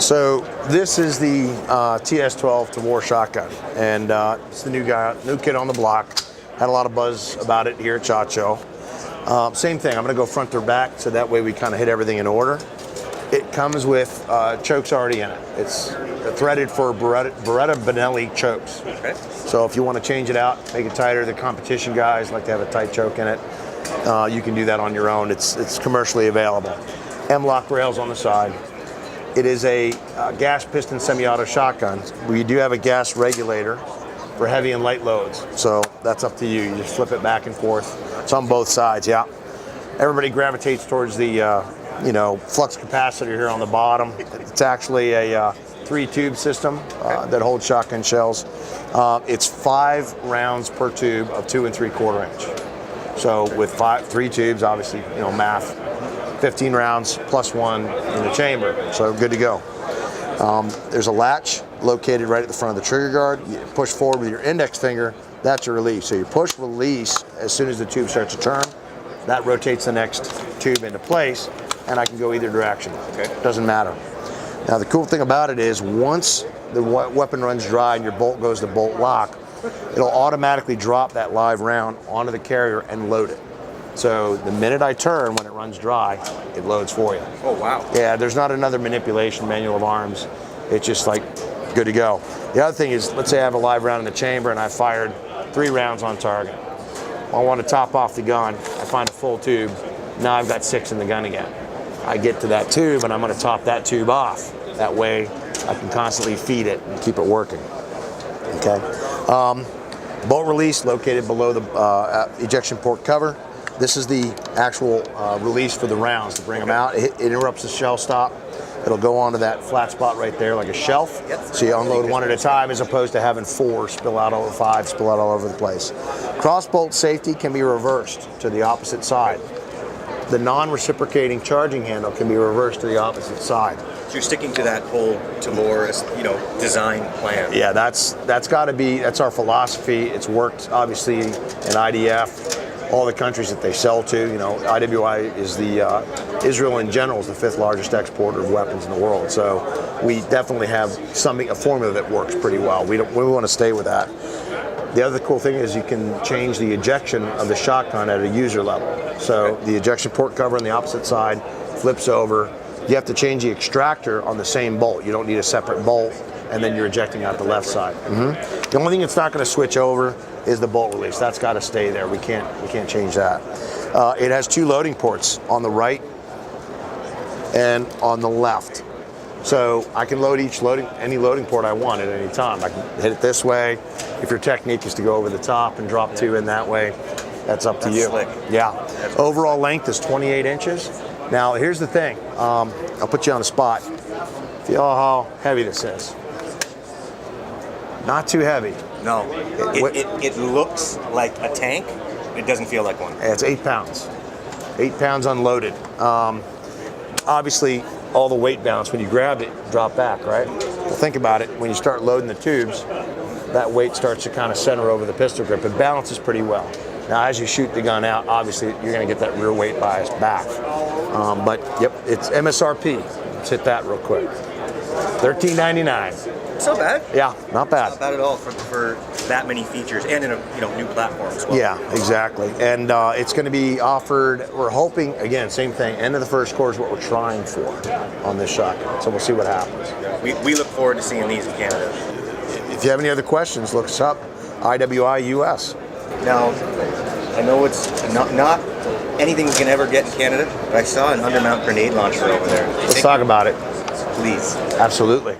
So this is the TS12 Tavor shotgun, and it's the new kid on the block. Had a lot of buzz about it here at SHOT Show. Same thing, I'm gonna go front or back, so that way we kind of hit everything in order. It comes with chokes already in it. It's threaded for Beretta Benelli chokes. Okay. So if you want to change it out, make it tighter, the competition guys like to have a tight choke in it. You can do that on your own. It's commercially available. M-lock rails on the side. It is a gas piston semi-auto shotgun. We do have a gas regulator for heavy and light loads. So that's up to you. You just flip it back and forth. It's on both sides, yeah. Everybody gravitates towards the flux capacitor here on the bottom. It's actually a 3-tube system that holds shotgun shells. It's 5 rounds per tube of 2 3/4 inch. So with 3 tubes, obviously, math, 15 rounds plus 1 in the chamber. So good to go. There's a latch located right at the front of the trigger guard. You push forward with your index finger, that's your release. So you push release as soon as the tube starts to turn. That rotates the next tube into place, and I can go either direction. Okay. Doesn't matter. Now the cool thing about it is once the weapon runs dry and your bolt goes to bolt lock, it'll automatically drop that live round onto the carrier and load it. So the minute I turn, when it runs dry, it loads for you. Oh, wow. Yeah, there's not another manipulation manual of arms. It's just like good to go. The other thing is, let's say I have a live round in the chamber and I fired 3 rounds on target. I want to top off the gun. I find a full tube. Now I've got 6 in the gun again. I get to that tube and I'm going to top that tube off. That way I can constantly feed it and keep it working. Okay. Bolt release located below the ejection port cover. This is the actual release for the rounds to bring them out. It interrupts the shell stop. It'll go onto that flat spot right there like a shelf. Yep. So you unload 1 at a time as opposed to having 4 spill out over 5, spill out all over the place. Cross bolt safety can be reversed to the opposite side. The non-reciprocating charging handle can be reversed to the opposite side. So you're sticking to that whole Tavor, design plan. Yeah, that's got to be, that's our philosophy. It's worked obviously in IDF. All the countries that they sell to, IWI is Israel in general is the 5th largest exporter of weapons in the world. So we definitely have a formula that works pretty well. We want to stay with that. The other cool thing is you can change the ejection of the shotgun at a user level. So the ejection port cover on the opposite side flips over. You have to change the extractor on the same bolt. You don't need a separate bolt, and then you're ejecting out the left side. The only thing that's not going to switch over is the bolt release. That's got to stay there. We can't change that. It has 2 loading ports on the right and on the left. So I can load any loading port I want at any time. I can hit it this way. If your technique is to go over the top and drop 2 in that way, that's up to you. Slick. Yeah. Overall length is 28 inches. Now here's the thing. I'll put you on the spot. Feel how heavy this is. Not too heavy. No, it looks like a tank. It doesn't feel like one. It's 8 pounds. 8 pounds unloaded. Obviously, all the weight balance, when you grab it, drop back, right? Well, think about it. When you start loading the tubes, that weight starts to kind of center over the pistol grip. It balances pretty well. Now, as you shoot the gun out, obviously, you're going to get that rear weight bias back. But, yep, it's MSRP. Let's hit that real quick. $13.99. It's not bad. Yeah, not bad. Not bad at all for that many features and in a new platform as well. Yeah, exactly. And it's going to be offered, we're hoping, again, same thing, end of the first quarter is what we're trying for on this shotgun. So we'll see what happens. We look forward to seeing these in Canada. If you have any other questions, look us up, IWI US. Now, I know it's not anything we can ever get in Canada, but I saw an undermount grenade launcher over there. Let's talk about it. Please. Absolutely.